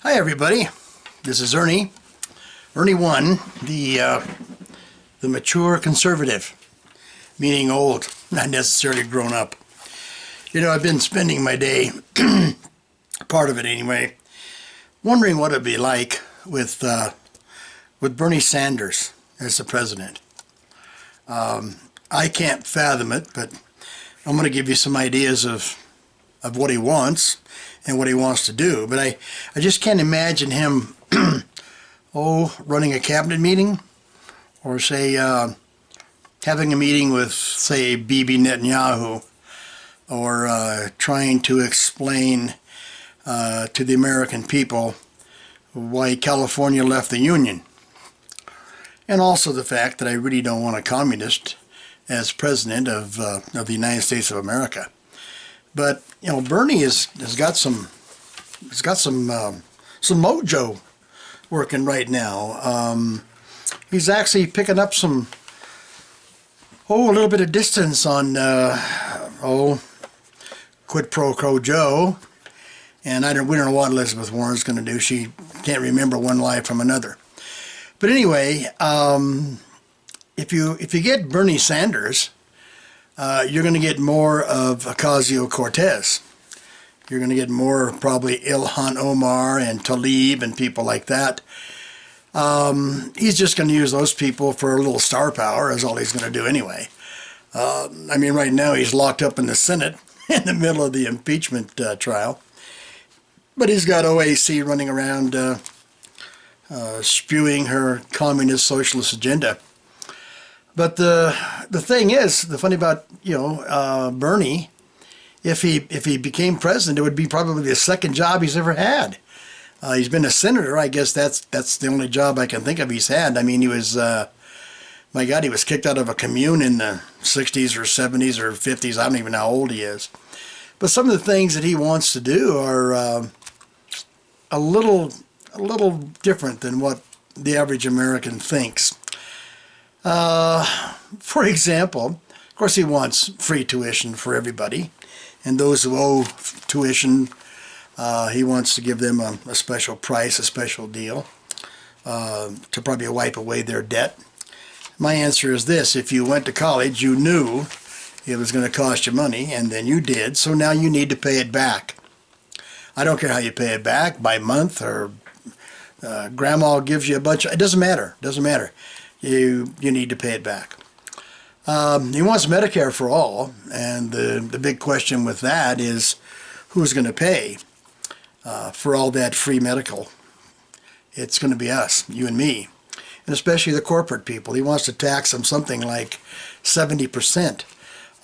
Hi everybody, this is Ernie. Ernie 1, the mature conservative, meaning old, not necessarily grown up. You know, I've been spending my day, part of it anyway, wondering what it'd be like with Bernie Sanders as the president. I can't fathom it, but I'm going to give you some ideas of what he wants and what he wants to do. But I just can't imagine him, running a cabinet meeting, or say having a meeting with, say, Bibi Netanyahu, or trying to explain to the American people why California left the Union. And also the fact that I really don't want a communist as president of the United States of America. But you know, Bernie has got some mojo working right now. He's actually picking up some a little bit of distance on quid pro quo Joe. And we don't know what Elizabeth Warren's going to do. She can't remember one lie from another. But anyway, if you get Bernie Sanders, you're going to get more of Ocasio-Cortez. You're going to get more probably Ilhan Omar and Tlaib and people like that. He's just going to use those people for a little star power, is all he's going to do anyway. I mean, right now he's locked up in the Senate in the middle of the impeachment trial. But he's got OAC running around spewing her communist socialist agenda. But the thing is, the funny about Bernie, if he became president, it would be probably the second job he's ever had. He's been a senator. I guess that's the only job I can think of he's had. I mean, he was my God, he was kicked out of a commune in the 60s or 70s or 50s. I don't even know how old he is. But some of the things that he wants to do are a little different than what the average American thinks. For example, of course, he wants free tuition for everybody, and those who owe tuition, he wants to give them a special price, a special deal, to probably wipe away their debt. My answer is this: if you went to college, you knew it was going to cost you money, and then you did, so now you need to pay it back. I don't care how you pay it back, by month, or grandma gives you a bunch of, it doesn't matter, you need to pay it back. He wants Medicare for all, and the big question with that is who's going to pay for all that free medical. It's going to be us, you and me, and especially the corporate people. He wants to tax them something like 70%.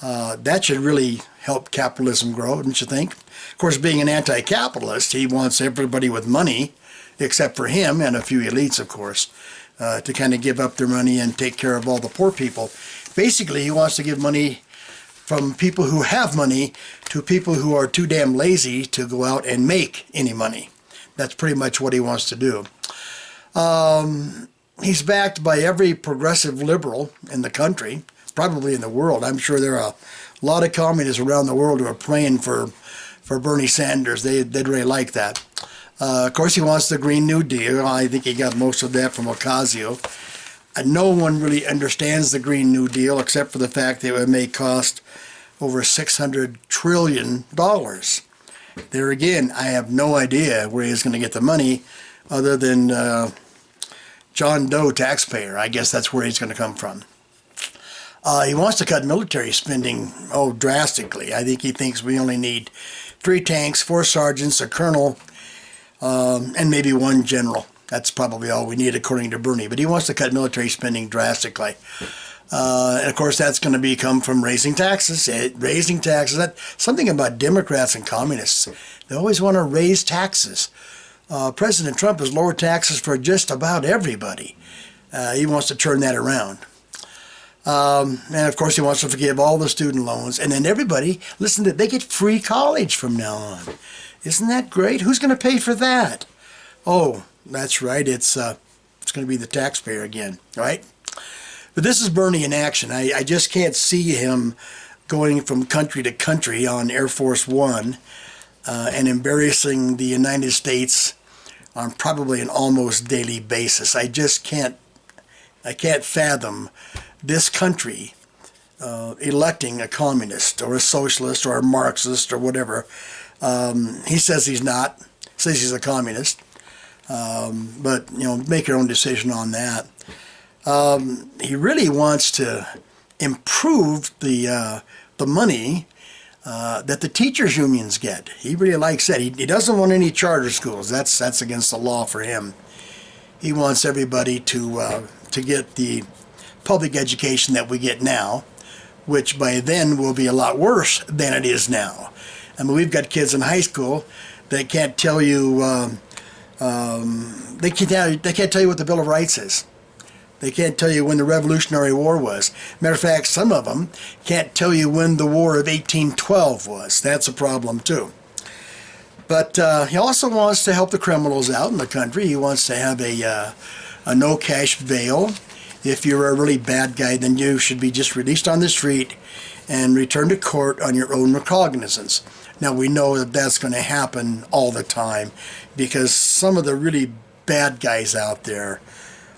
That should really help capitalism grow, don't you think? Of course, being an anti-capitalist, he wants everybody with money, except for him and a few elites, of course, to kind of give up their money and take care of all the poor people. Basically, he wants to give money from people who have money to people who are too damn lazy to go out and make any money. That's pretty much what he wants to do. He's backed by every progressive liberal in the country, probably in the world. I'm sure there are a lot of communists around the world who are praying for Bernie Sanders. They'd really like that. Of course, he wants the Green New Deal. I think he got most of that from Ocasio. No one really understands the Green New Deal except for the fact that it may cost over $600 trillion. There again, I have no idea where he's going to get the money other than John Doe taxpayer. I guess that's where he's going to come from. He wants to cut military spending, drastically. I think he thinks we only need 3 tanks, 4 sergeants, a colonel, and maybe 1 general. That's probably all we need, according to Bernie. But he wants to cut military spending drastically. And of course, that's going to come from raising taxes. That's something about Democrats and communists. They always want to raise taxes. President Trump has lowered taxes for just about everybody. He wants to turn that around. And of course, he wants to forgive all the student loans. And then everybody, they get free college from now on. Isn't that great? Who's going to pay for that? Oh, that's right. It's going to be the taxpayer again, right? But this is Bernie in action. I just can't see him going from country to country on Air Force One and embarrassing the United States on probably an almost daily basis. I can't fathom this country electing a communist or a socialist or a Marxist or whatever. He says he's not. Says he's a communist. But, you know, make your own decision on that. He really wants to improve the money that the teachers' unions get. He really likes that. He doesn't want any charter schools. That's against the law for him. He wants everybody to get the public education that we get now, which by then will be a lot worse than it is now. I mean, we've got kids in high school that can't tell you they can't tell you what the Bill of Rights is. They can't tell you when the Revolutionary War was. Matter of fact, some of them can't tell you when the War of 1812 was. That's a problem too. But he also wants to help the criminals out in the country. He wants to have a no-cash bail. If you're a really bad guy, then you should be just released on the street and returned to court on your own recognizance. Now, we know that that's going to happen all the time because some of the really bad guys out there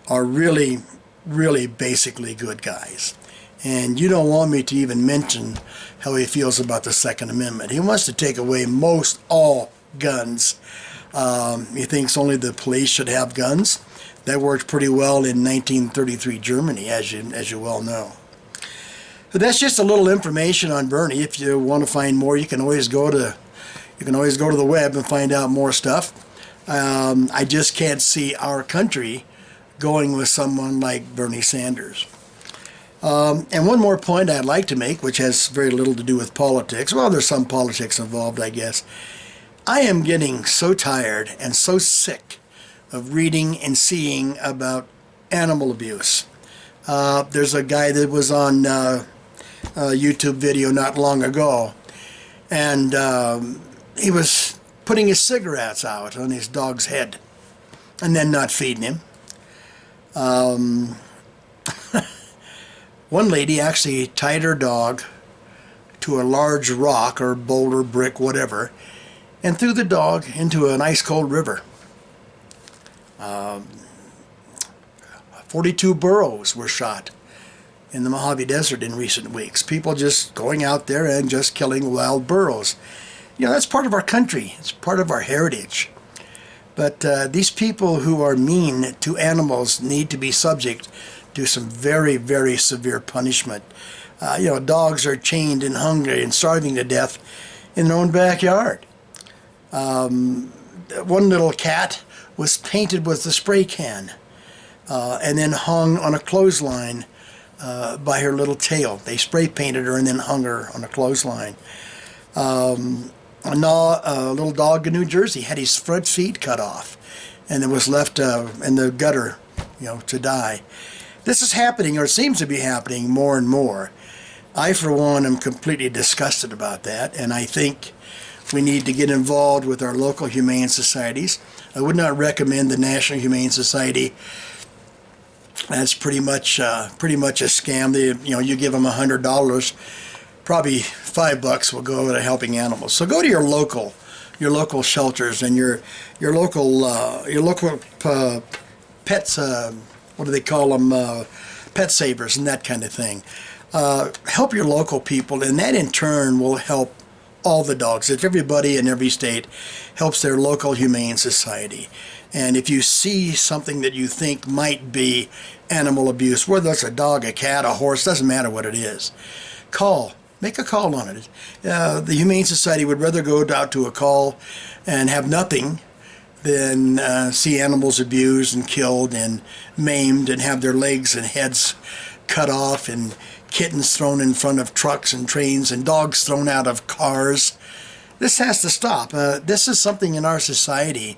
are really, really basically good guys. And you don't want me to even mention how he feels about the Second Amendment. He wants to take away most all guns. He thinks only the police should have guns. That worked pretty well in 1933 Germany, as you well know. But that's just a little information on Bernie. If you want to find more, you can always go to the web and find out more stuff. I just can't see our country going with someone like Bernie Sanders. And one more point I'd like to make, which has very little to do with politics. Well, there's some politics involved, I guess. I am getting so tired and so sick of reading and seeing about animal abuse. There's a guy that was on a YouTube video not long ago, and he was putting his cigarettes out on his dog's head and then not feeding him. One lady actually tied her dog to a large rock or boulder, brick, whatever, and threw the dog into an ice-cold river. 42 burros were shot in the Mojave Desert in recent weeks. People just going out there and just killing wild burros. You know, that's part of our country. It's part of our heritage. But these people who are mean to animals need to be subject to some very, very severe punishment. You know, dogs are chained and hungry and starving to death in their own backyard. One little cat was painted with a spray can and then hung on a clothesline by her little tail. They spray painted her and then hung her on a clothesline. A little dog in New Jersey had his front feet cut off and it was left in the gutter, you know, to die. This is happening, or seems to be happening, more and more. I, for one, am completely disgusted about that, and I think we need to get involved with our local humane societies. I would not recommend the National Humane Society. That's pretty much a scam. You give them $100, probably $5 will go to helping animals. So go to your local shelters and your local pets. What do they call them? Pet savers and that kind of thing. Help your local people, and that in turn will help all the dogs. If everybody in every state helps their local humane society. And if you see something that you think might be animal abuse, whether it's a dog, a cat, a horse, doesn't matter what it is, make a call on it. The Humane Society would rather go out to a call and have nothing than see animals abused and killed and maimed and have their legs and heads cut off and kittens thrown in front of trucks and trains and dogs thrown out of cars. This has to stop. This is something in our society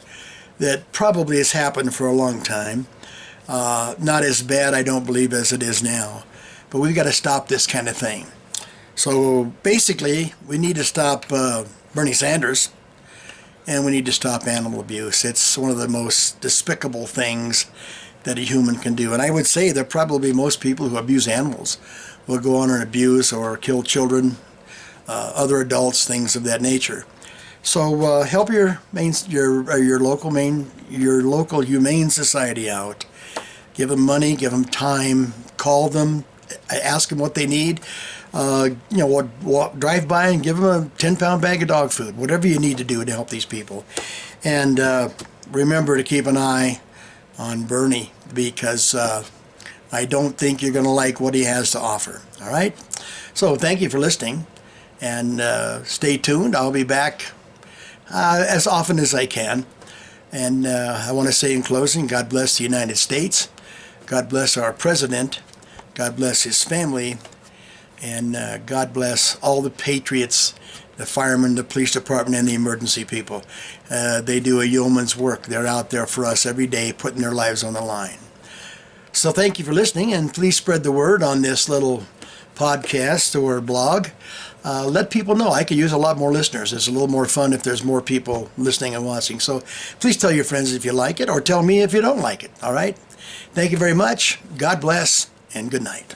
that probably has happened for a long time. Not as bad, I don't believe, as it is now. But we've got to stop this kind of thing. So basically, we need to stop Bernie Sanders, and we need to stop animal abuse. It's one of the most despicable things that a human can do. And I would say that probably most people who abuse animals will go on and abuse or kill children, other adults, things of that nature. So help your local humane society out. Give them money, give them time, call them, ask them what they need. Drive by and give them a 10-pound bag of dog food, whatever you need to do to help these people. And remember to keep an eye on Bernie, because I don't think you're going to like what he has to offer. All right? So thank you for listening, and stay tuned. I'll be back as often as I can. And I want to say in closing, God bless the United States. God bless our president. God bless his family. And God bless all the patriots, the firemen, the police department, and the emergency people. They do a yeoman's work. They're out there for us every day, putting their lives on the line. So thank you for listening, and please spread the word on this little podcast or blog. Let people know. I could use a lot more listeners. It's a little more fun if there's more people listening and watching. So please tell your friends if you like it, or tell me if you don't like it. All right? Thank you very much. God bless, and good night.